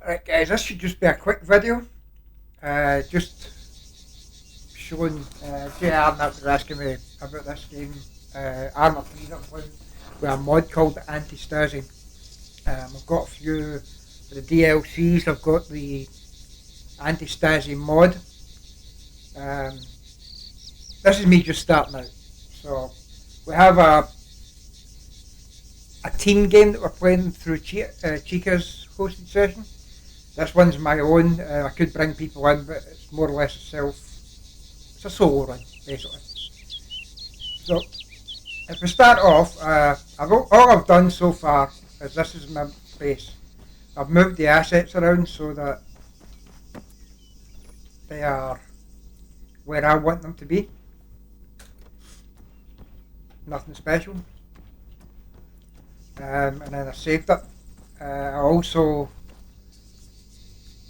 Alright guys, this should just be a quick video, just showing JR that was asking me about this game, Arma 3 that I'm playing, with a mod called Antistasi. I've got a few of the DLCs, I've got the Antistasi mod. This is me just starting out. So we have a team game that we're playing through Chica's hosted session. This one's my own. I could bring people in, but it's more or less it's a solo run, basically. So, if we start off, all I've done so far is this is my base. I've moved the assets around so that they are where I want them to be. Nothing special. And then I saved it. I also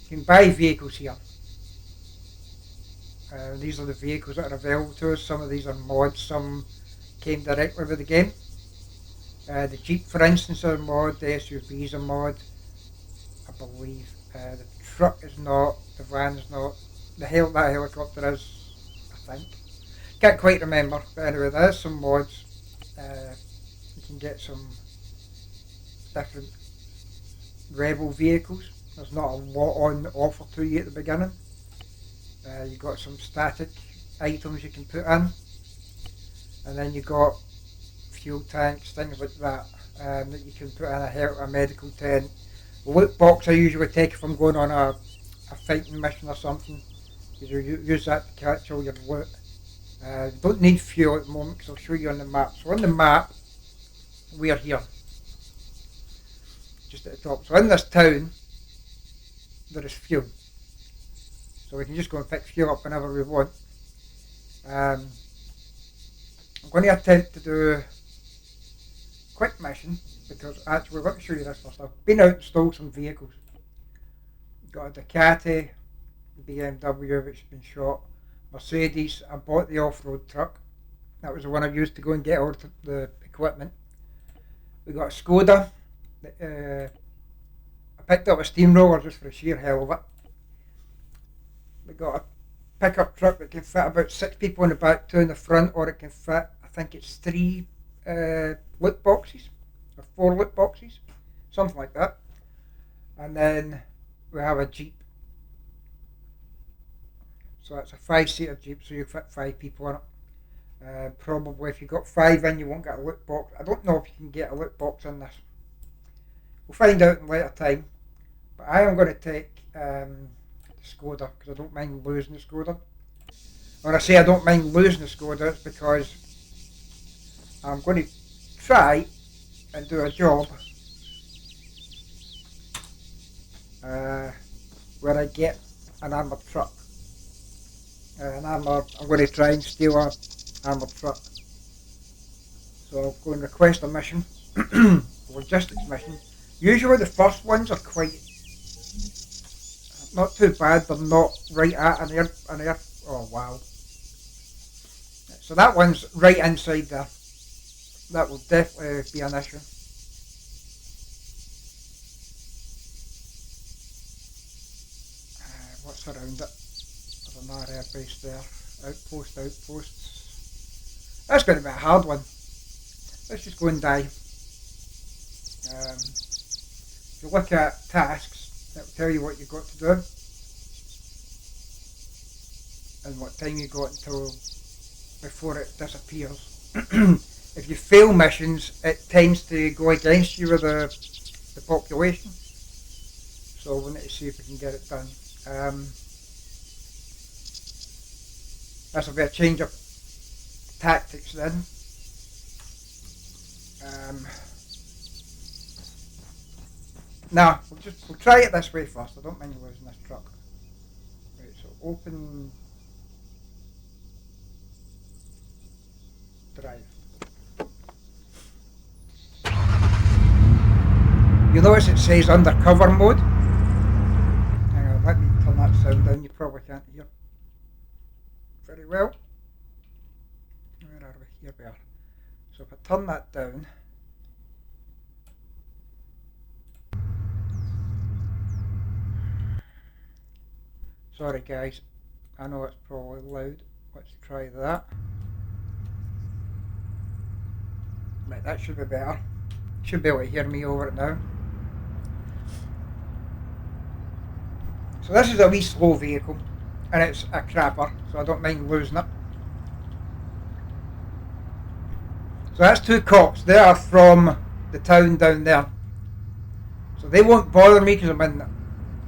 can buy vehicles here. These are the vehicles that are available to us. Some of these are mods, some came directly with the game. The Jeep, for instance, is a mod, the SUV is a mod, I believe. The truck is not, the van is not, that helicopter is, I think. Can't quite remember, but anyway, there is some mods. You can get some different rebel vehicles. There's not a lot on offer to you at the beginning. You've got some static items you can put in, and then you've got fuel tanks, things like that, that you can put in a medical tent. The loot box I usually take if I'm going on a fighting mission or something. You use that to catch all your loot. You don't need fuel at the moment because I'll show you on the map. So on the map, we are here, just at the top. So in this town, there is fuel. So we can just go and pick fuel up whenever we want. I'm going to attempt to do a quick mission because actually, let me show you this first. I've been out and stole some vehicles. Got a Ducati, BMW which has been shot, Mercedes. I bought the off-road truck. That was the one I used to go and get all the equipment. We got a Skoda. I picked up a steamroller just for the sheer hell of it. We got a pickup truck that can fit about 6 people in the back, 2 in the front, or it can fit, I think it's 3 loot boxes, or 4 loot boxes, something like that. And then we have a Jeep. So that's a 5-seater Jeep, so you fit 5 people in it. Probably if you got 5 in, you won't get a loot box. I don't know if you can get a loot box in this. We'll find out in later time. But I am going to take the Skoda because I don't mind losing the Skoda. When I say I don't mind losing the Skoda, it's because I'm going to try and do a job where I get an armoured truck. I'm going to try and steal an armoured truck. So I'll go and request a mission, logistics mission. Usually the first ones are quite not too bad. They're not right at an air. Oh wow! So that one's right inside there. That will definitely be an issue. What's around it? There's another air base there. Outposts. That's going to be a hard one. Let's just go and die. If you look at tasks, it will tell you what you've got to do and what time you got until before it disappears. If you fail missions, it tends to go against you with the population. So we'll need to see if we can get it done. This will be a change of tactics then. Nah, we'll try it this way first. I don't mind losing this truck. Right, so open drive. You'll notice it says undercover mode. Hang on, let me turn that sound down. You probably can't hear very well. Where are we? Here we are. So if I turn that down, Sorry guys, I know it's probably loud. Let's try that. Right, that should be better. Should be able to hear me over it now. So this is a wee slow vehicle, and it's a crapper, so I don't mind losing it. So that's two cops. They are from the town down there. So they won't bother me because I'm in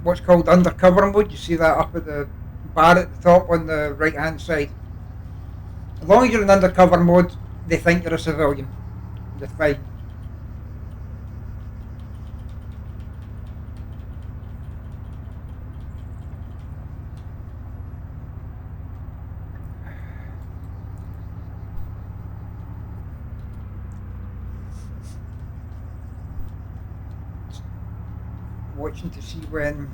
what's called undercover mode. You see that up at the bar at the top on the right hand side. As long as you're in undercover mode, they think you're a civilian. They're fine. Watching to see when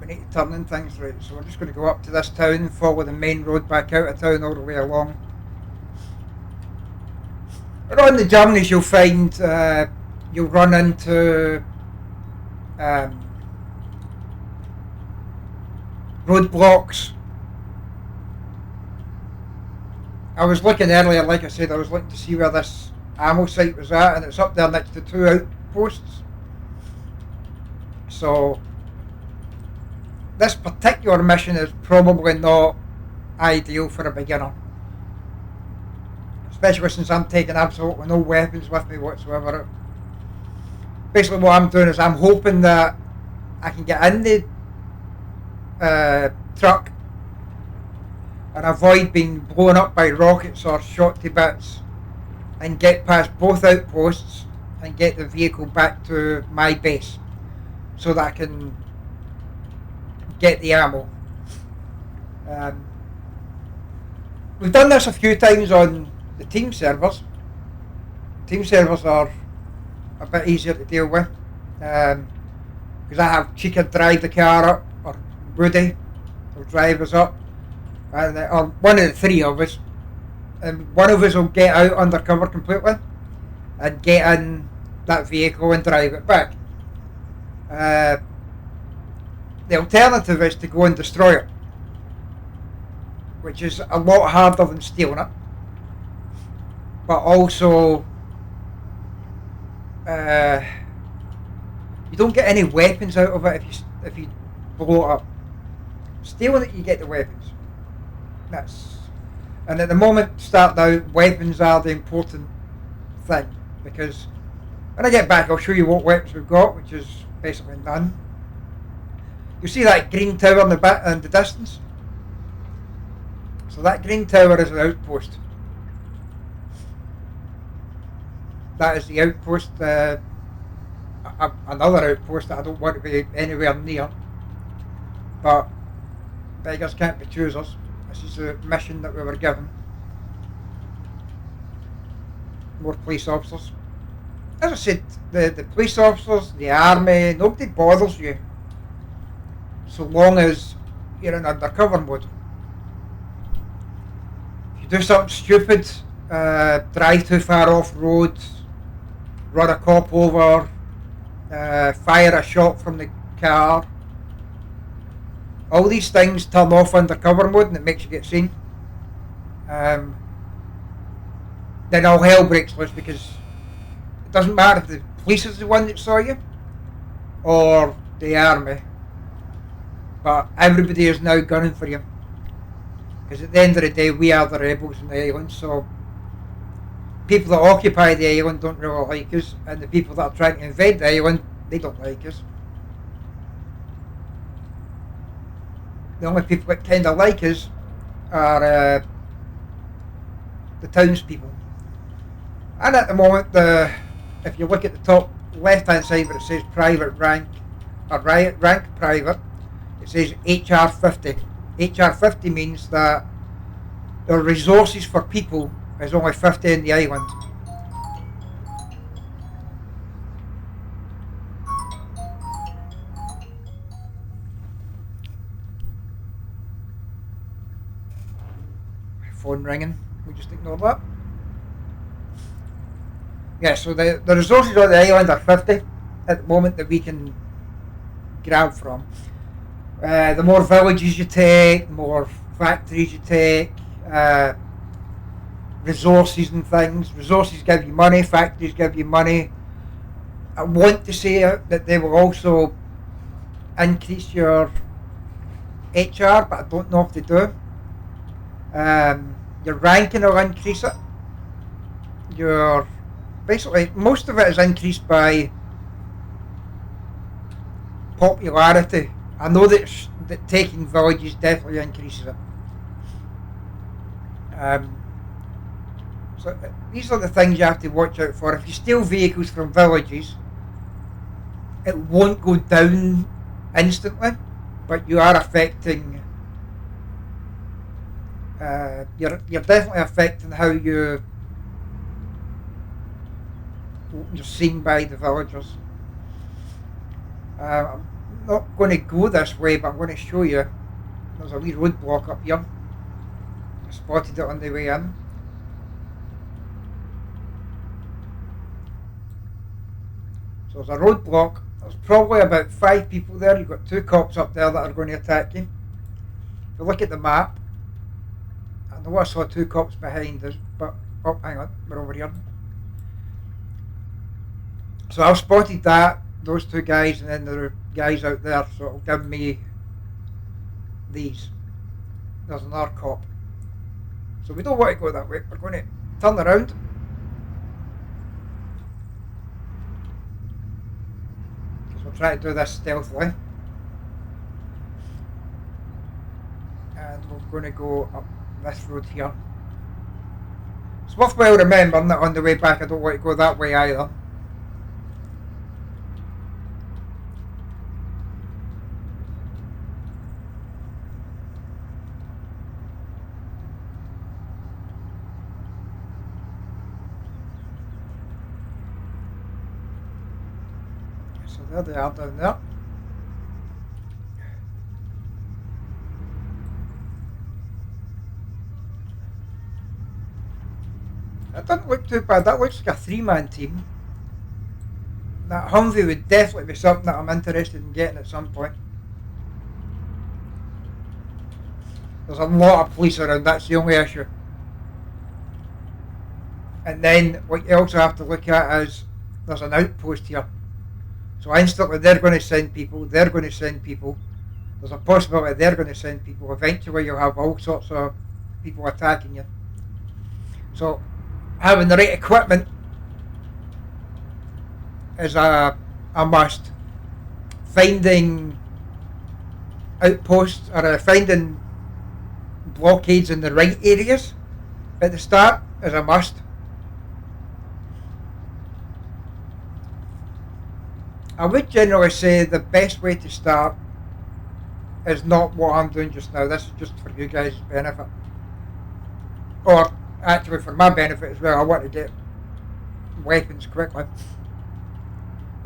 we need to turn in things. Right, so we're just going to go up to this town, follow the main road back out of town all the way along. But on the journeys you'll find you'll run into roadblocks. I was looking earlier, like I said, I was looking to see where this ammo site was at, and it's up there next to two outposts. So this particular mission is probably not ideal for a beginner, especially since I'm taking absolutely no weapons with me whatsoever. Basically what I'm doing is I'm hoping that I can get in the truck and avoid being blown up by rockets or shot to bits, and get past both outposts and get the vehicle back to my base so that I can get the ammo. We've done this a few times on the team servers. Team servers are a bit easier to deal with because I have Chica drive the car up, or Woody will drive us up, and or one of the three of us, and one of us will get out undercover completely and get in that vehicle and drive it back. The alternative is to go and destroy it, which is a lot harder than stealing it, but also you don't get any weapons out of it if you blow it up. Stealing it, you get the weapons. And at the moment, starting out, weapons are the important thing, because when I get back I'll show you what weapons we've got, which is basically none. You see that green tower in the distance? So that green tower is an outpost. That is the outpost, another outpost that I don't want to be anywhere near. But beggars can't be choosers. This is the mission that we were given. More police officers. As I said, the police officers, the army, nobody bothers you so long as you're in undercover mode. If you do something stupid, drive too far off road, run a cop over, fire a shot from the car, all these things turn off undercover mode and it makes you get seen. Then all hell breaks loose, because it doesn't matter if the police is the one that saw you or the army, but everybody is now gunning for you, because at the end of the day we are the rebels on the island. So people that occupy the island don't really like us, and the people that are trying to invade the island, they don't like us. The only people that kind of like us are the townspeople. And at the moment, if you look at the top left hand side where it says private rank, or rank private, it says HR 50. HR 50 means that the resources for people is only 50 in the island. Phone ringing, we just ignore that. Yeah, so the resources on the island are 50 at the moment that we can grab from. The more villages you take, the more factories you take, resources and things. Resources give you money, factories give you money. I want to say that they will also increase your HR, but I don't know if they do. Your ranking will increase it. Your basically most of it is increased by popularity. I know that taking villages definitely increases it. So these are the things you have to watch out for. If you steal vehicles from villages, it won't go down instantly, but you are affecting. You're definitely affecting how you're seen by the villagers. I'm not going to go this way, but I'm going to show you. There's a wee roadblock up here. I spotted it on the way in. So there's a roadblock. There's probably about 5 people there. You've got 2 cops up there that are going to attack you. If you look at the map, I know I saw 2 cops behind us, but oh, hang on, we're over here. So I've spotted those 2 guys, and then there are guys out there, so it'll give me these. There's another cop. So we don't want to go that way. We're going to turn around. Because we'll try to do this stealthily. And we're going to go up this road here. It's worthwhile remembering that on the way back I don't want to go that way either. So there they are down there. That doesn't look too bad. That looks like a 3-man team. That Humvee would definitely be something that I'm interested in getting at some point. There's a lot of police around, that's the only issue. And then what you also have to look at is there's an outpost here. So instantly they're going to send people, they're going to send people. There's a possibility they're going to send people. Eventually you'll have all sorts of people attacking you. So having the right equipment is a must. Finding outposts or finding blockades in the right areas at the start is a must. I would generally say the best way to start is not what I'm doing just now. This is just for you guys' benefit. Or actually for my benefit as well. I want to get weapons quickly.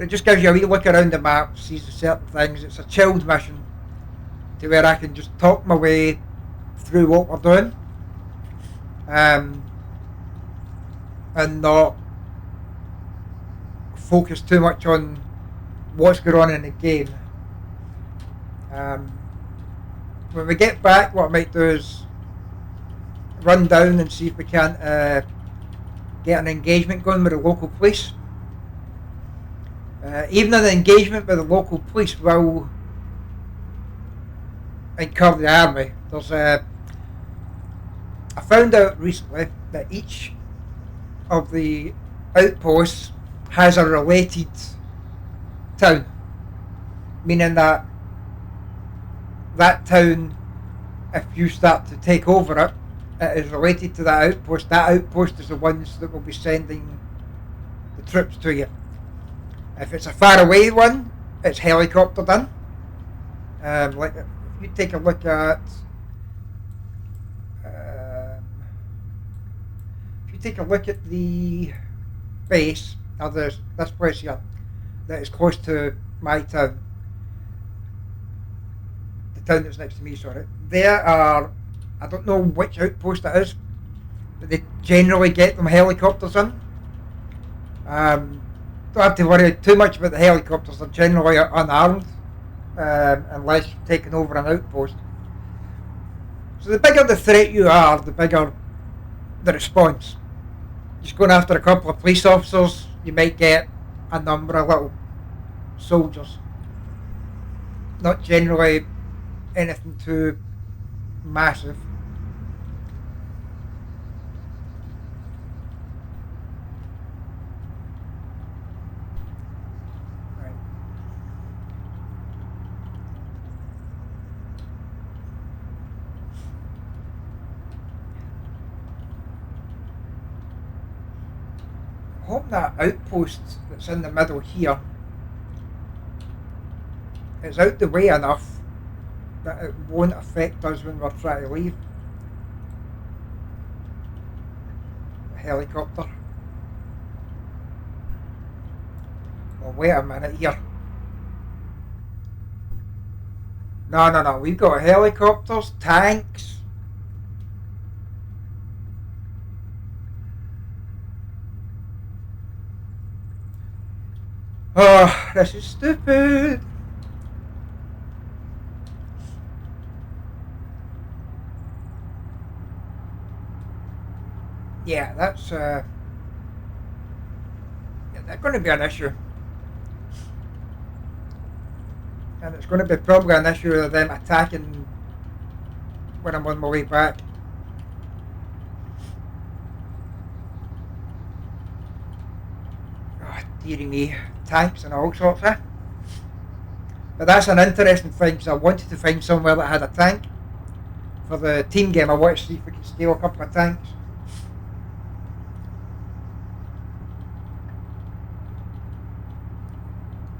It just gives you a wee look around the map, sees certain things. It's a chilled mission to where I can just talk my way through what we're doing and not focus too much on what's going on in the game. When we get back, what I might do is run down and see if we can't get an engagement going with the local police. Even an engagement with the local police will incur the army. I found out recently that each of the outposts has a related town, meaning that town, if you start to take over it, it is related to that outpost. That outpost is the ones that will be sending the troops to you. If it's a far away one, it's helicoptered in. Like if you take a look at the base of this place here that is close to my town, the town that's next to me, sorry, there are, I don't know which outpost it is, but they generally get them helicopters in. Don't have to worry too much about the helicopters, they're generally unarmed. unless you've taken over an outpost. So the bigger the threat you are, the bigger the response. Just going after a couple of police officers, you might get a number of little soldiers. Not generally anything too massive. Right. I hope that outpost that's in the middle here is out the way enough that it won't affect us when we're trying to leave. A helicopter. Well, wait a minute here. No. We've got helicopters, tanks. Oh, this is stupid. Yeah, that's going to be an issue. And it's going to be probably an issue of them attacking when I'm on my way back. Oh, dearie me. Tanks and all sorts, eh? But that's an interesting thing, because I wanted to find somewhere that had a tank. For the team game, I wanted to see if we could steal a couple of tanks.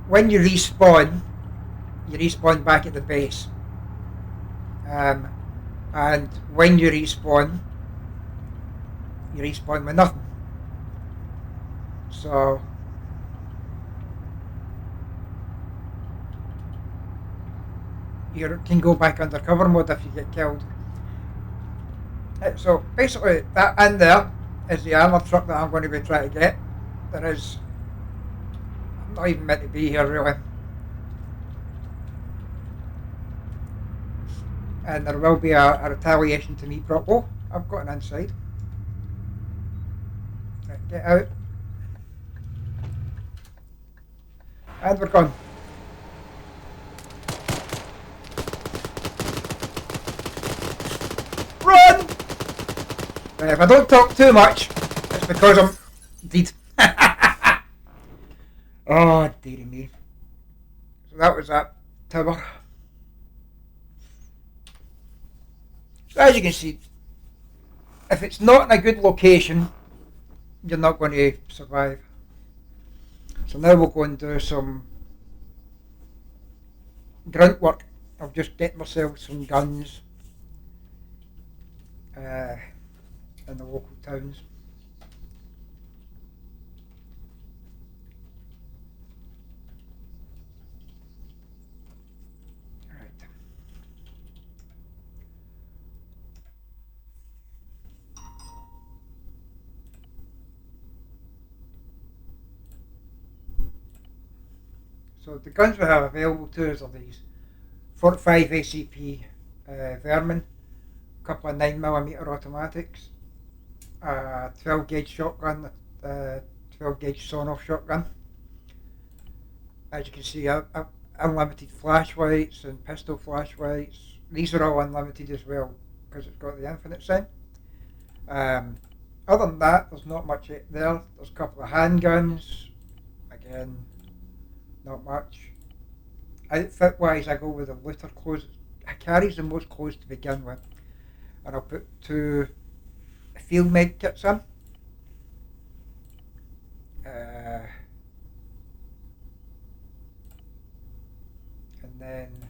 When you respawn back at the base. And when you respawn with nothing. So you can go back undercover mode if you get killed. So basically, that in there is the armour truck that I'm going to be trying to get. I'm not even meant to be here really. And there will be a retaliation to me prop. Oh, I've got an inside. Right, get out. And we're gone. Run! Right, if I don't talk too much, it's because I'm dead. Oh, dearie me. So that was that tower. So as you can see, if it's not in a good location, you're not going to survive. So now we'll go and do some grunt work of just getting myself some guns in the local towns. Right. So the guns we have available to us are these 45 ACP Vermin, a couple of 9mm automatics, a 12 gauge shotgun, 12 gauge sawn-off shotgun. As you can see, unlimited flashlights and pistol flashlights. These are all unlimited as well because it's got the infinite sign. Other than that, there's not much there. There's a couple of handguns. Again, not much. Outfit wise, I go with the looter clothes. I carries the most clothes to begin with, and I'll put 2 field med kits in. And then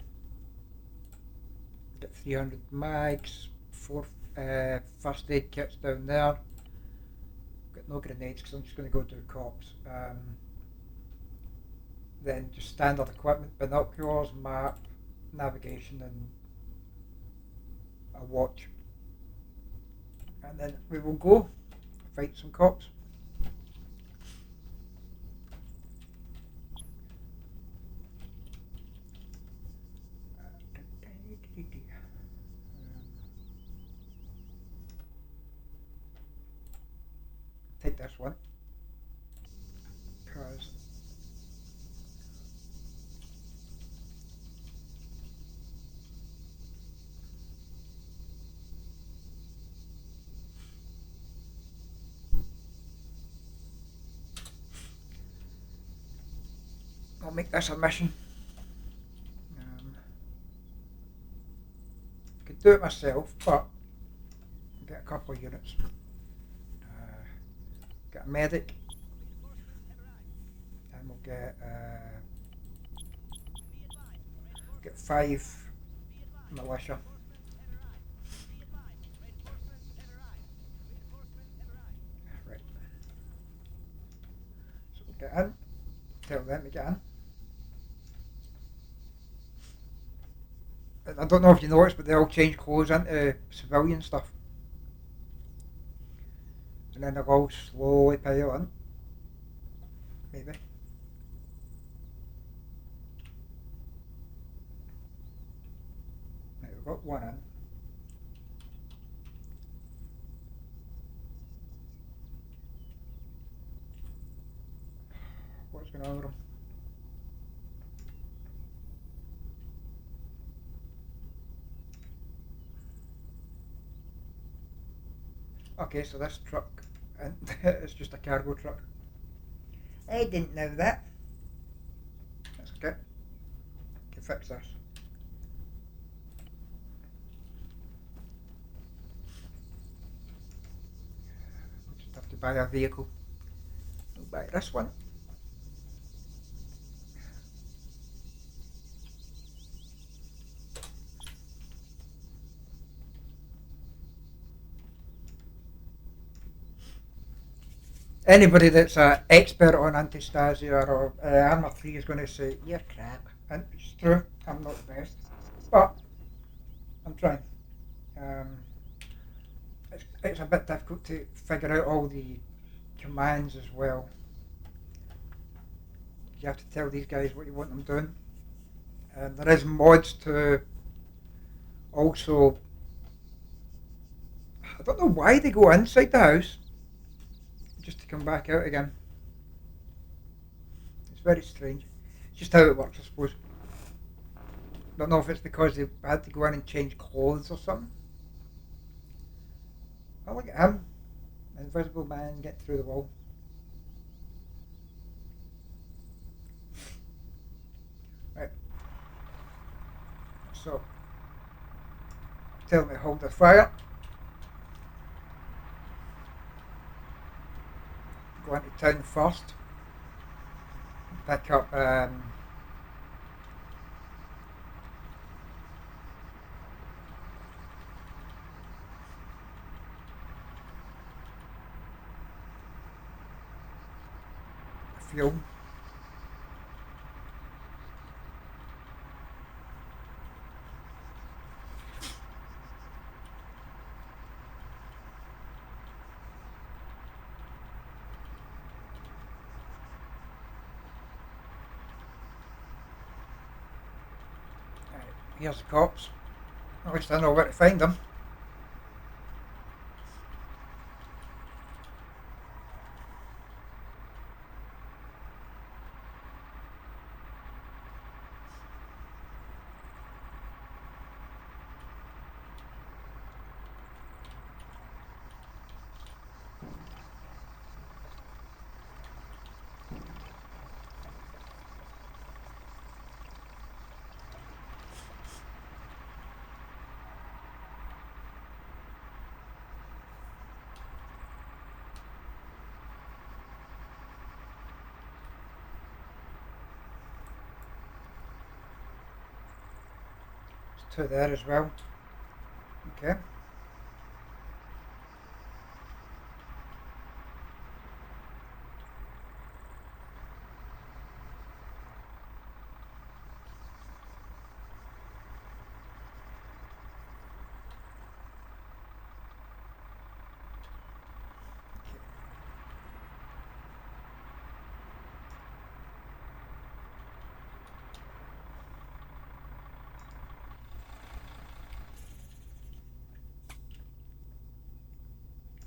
get 300 mags, 4 first aid kits down there. Got no grenades because I'm just going to go do cops. Then just standard equipment, binoculars, map, navigation, and a watch. And then we will go fight some cops. this one. Because I'll make this a mission. I could do it myself, but I'll get a couple of units. Get a medic, and we'll get 5 militia. Right. So we'll get in. Tell them to get in. And I don't know if you noticed, but they all change clothes into civilian stuff. And then they'll all slowly pile in. Maybe. Right, we've got one in. What's going on with them? Okay, so this truck is just a cargo truck. I didn't know that. That's okay. Can fix this. We'll just have to buy a vehicle. We'll buy this one. Anybody that's an expert on Antistasi or Arma 3 is going to say, you're crap. And it's true, I'm not the best. But I'm trying. It's a bit difficult to figure out all the commands as well. You have to tell these guys what you want them doing. And there is mods to also... I don't know why they go inside the house just to come back out again. It's very strange. It's just how it works, I suppose. Don't know if it's because they had to go in and change clothes or something. Oh, look at him. Invisible man get through the wall. Right. So, tell me to hold the fire. Go into town first. Pick up fuel. Right, here's the cops. At least I know where to find them. There's 2 there as well. Okay.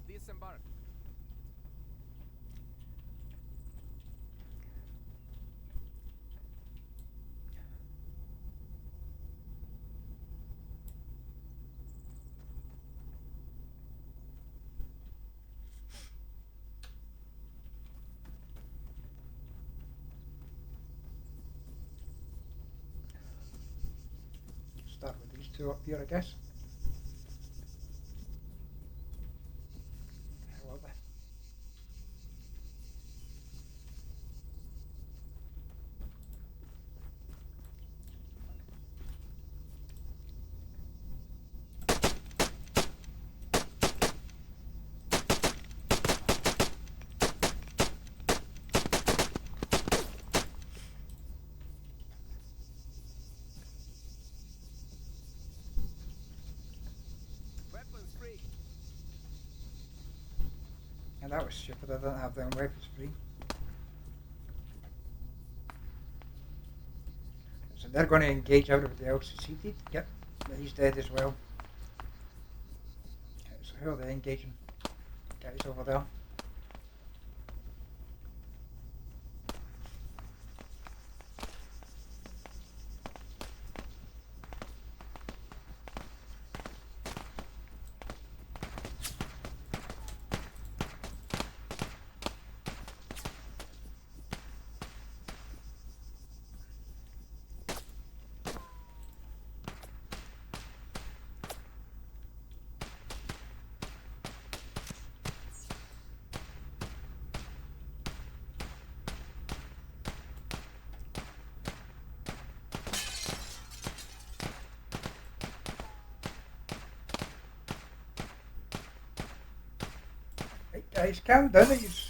Disembark. two up here, I guess. How are they? And that was stupid, I didn't have them weapons free. So they're going to engage everybody else succeeded. Yep, he's dead as well. Okay, so who are they engaging? Guys over there. Right, guys, calm down. He's...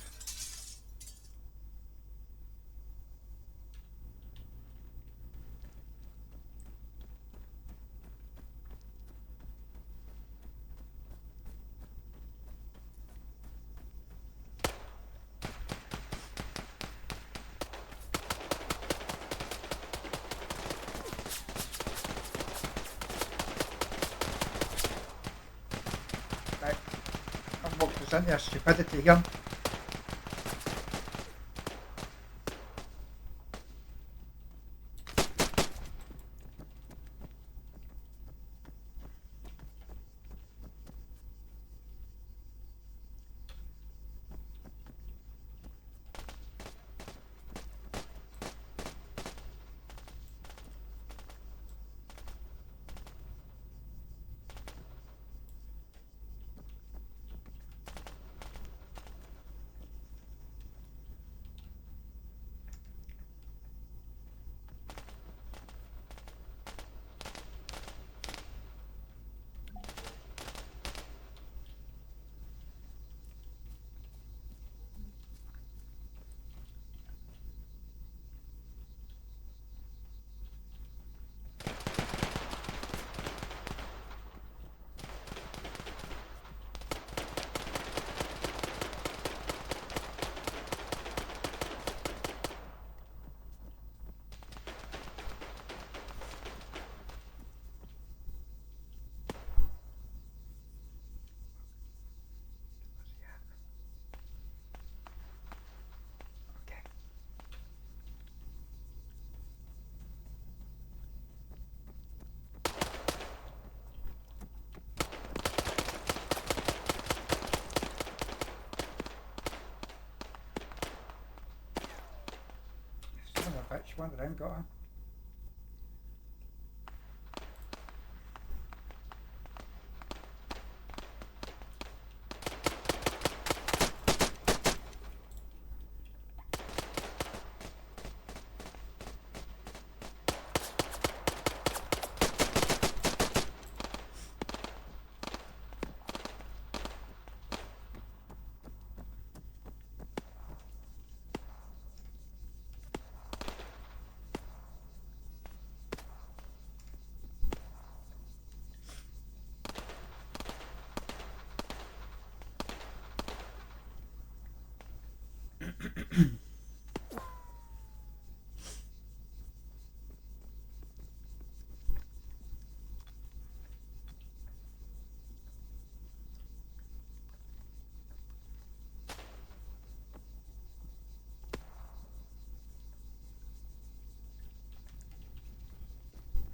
Right, I've walked us into a stupidity here. Okay. Son of a bitch, one of them got him.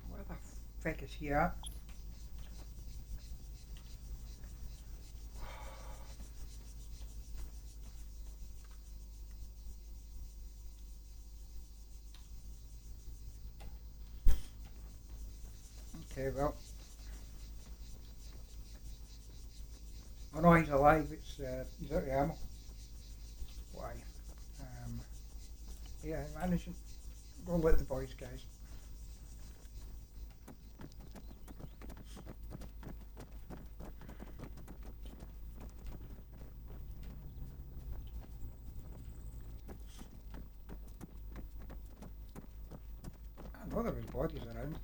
Where the fuck is he at? Okay, well, he's alive. He's out of ammo. Why? Um, yeah, managing. Go let the boys, guys. I know there was bodies around.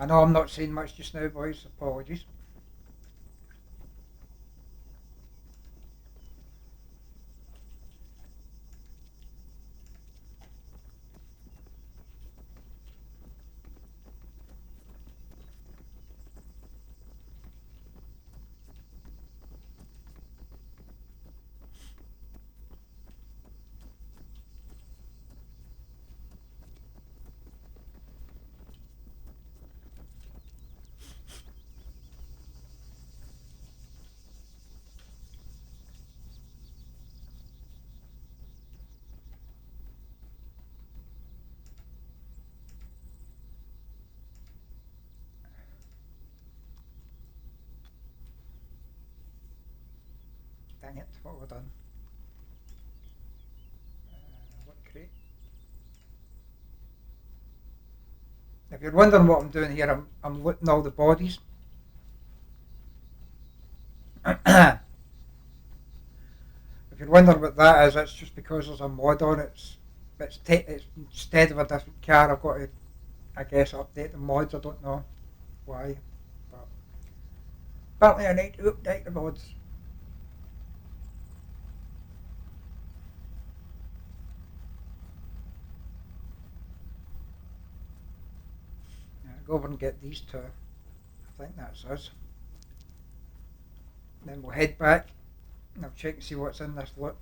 I know I'm not saying much just now, boys. Apologies. Dang it, what have I done? What crate? If you're wondering what I'm doing here, I'm looting all the bodies. If you're wondering what that is, that's just because there's a mod on it. It's instead of a different car, I've got to, I guess, update the mods. I don't know why, but apparently I need to update the mods. Go over and get these two. I think that's us. Then we'll head back and I'll check and see what's in this lot.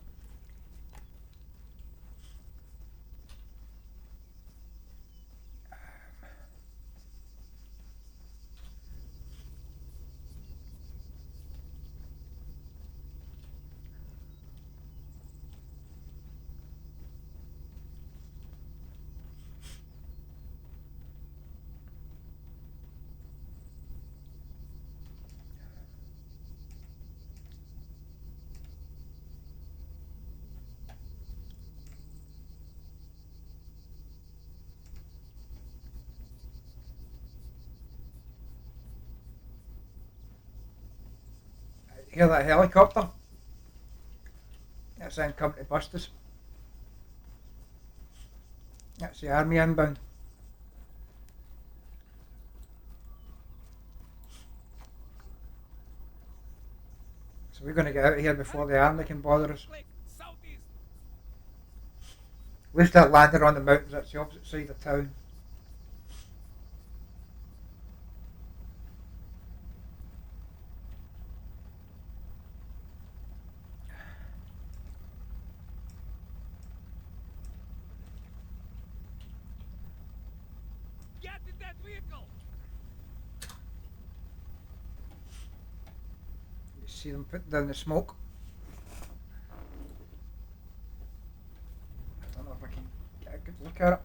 Hear that helicopter? That's them coming to bust us. That's the army inbound. So we're going to get out of here before the army can bother us. At least that landed on the mountains, that's the opposite side of town. Get in that vehicle! You see them putting down the smoke. I don't know if I can get a good look at it.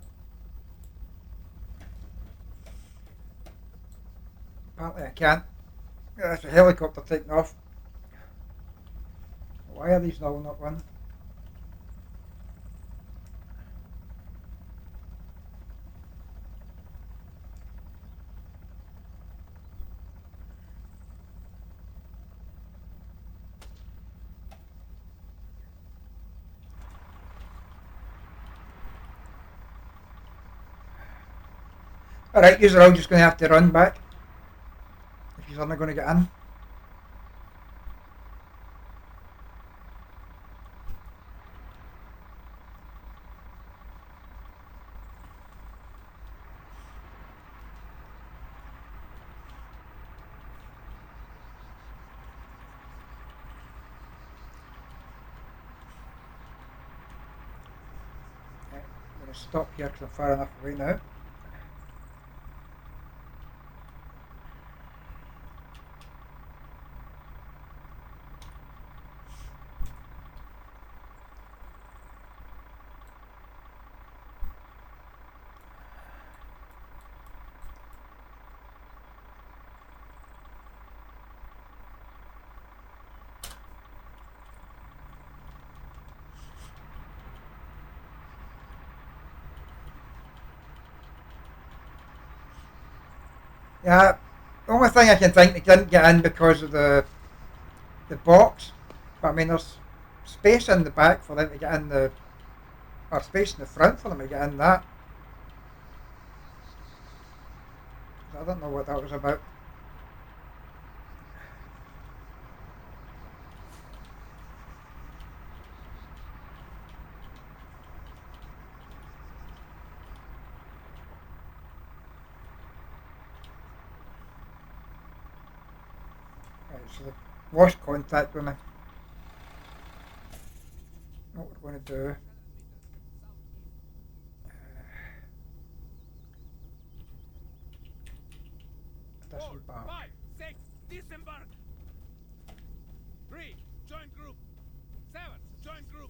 Apparently I can't. Yeah, that's a helicopter taking off. Why are these now not running? Alright, you're all just going to have to run back if you're not going to get in. going to stop here because I'm far enough away now. Yeah, the only thing I can think they didn't get in because of the box. But I mean, there's space in the back for them to get in the, or space in the front for them to get in that. I don't know what that was about. Right, so they lost contact with me. What we're going to do. Disembark. 5, 6, disembark. 3, join group. 7, join group.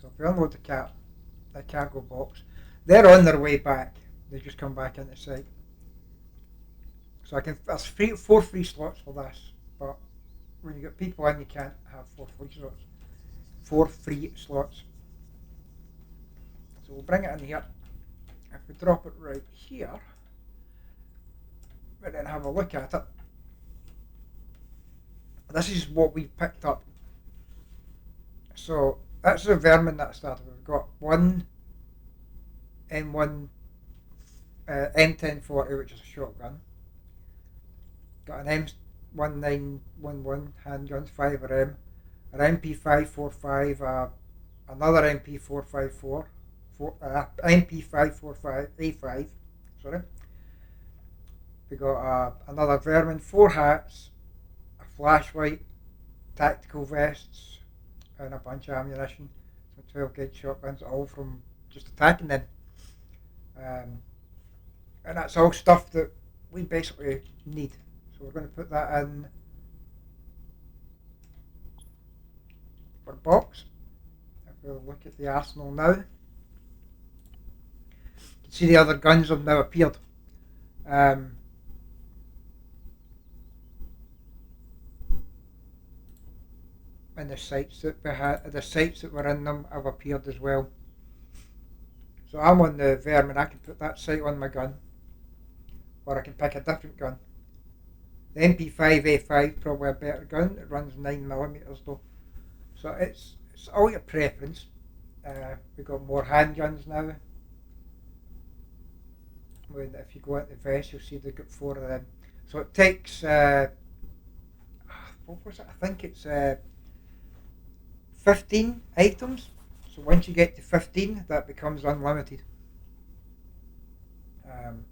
So if we unload the cargo box, they're on their way back. They just come back into sight. So there's four free slots for this, but when you get people in, you can't have four free slots. Four free slots. So we'll bring it in here. If we drop it right here, and then have a look at it, this is what we picked up. So that's the vermin that I started with. We've got one M1 M1040, which is a shotgun. Got an M1911 handgun, 5RM, an MP545, another MP454, MP545A5. Sorry. We got another vermin, 4 hats, a flashlight, tactical vests, and a bunch of ammunition. So 12 gauge shotguns, all from just attacking them. And that's all stuff that we basically need. So we're going to put that in for a box. If we look at the arsenal now, you can see the other guns have now appeared. And the sights that were in them have appeared as well. So I'm on the vermin. I can put that sight on my gun, or I can pick a different gun. The MP5A5 probably a better gun. It runs 9mm though, so it's all your preference. We've got more handguns now. If you go into the vest, you'll see they've got 4 of them. So it takes what was it? I think it's 15 items. So once you get to 15, that becomes unlimited. And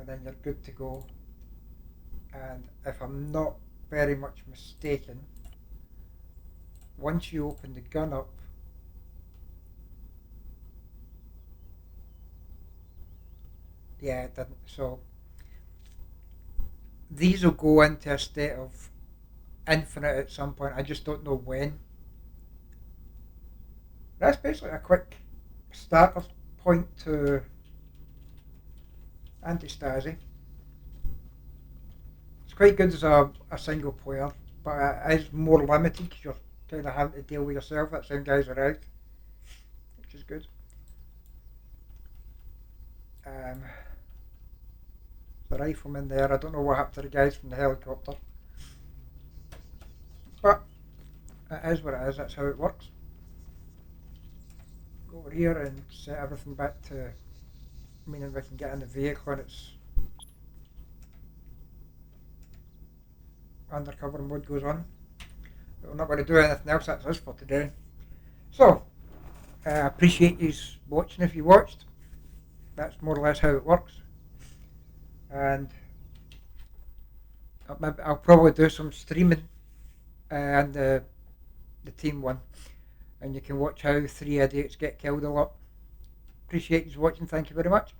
then you're good to go. And if I'm not very much mistaken, once you open the gun up, yeah, it didn't. So these will go into a state of infinite at some point. I just don't know when. That's basically a quick starter point to Antistasi. It's quite good as a single player, but it is more limited because you're kind of having to deal with yourself. That some guys are out, which is good. The rifleman there, I don't know what happened to the guys from the helicopter, but it is what it is. That's how it works. Go over here and set everything back to meaning we can get in the vehicle and it's undercover mode goes on. But we're not going to do anything else. That's us for today. So I appreciate you watching if you watched. That's more or less how it works. And I'll probably do some streaming and the the team won. And you can watch how three idiots get killed a lot. Appreciate you watching. Thank you very much.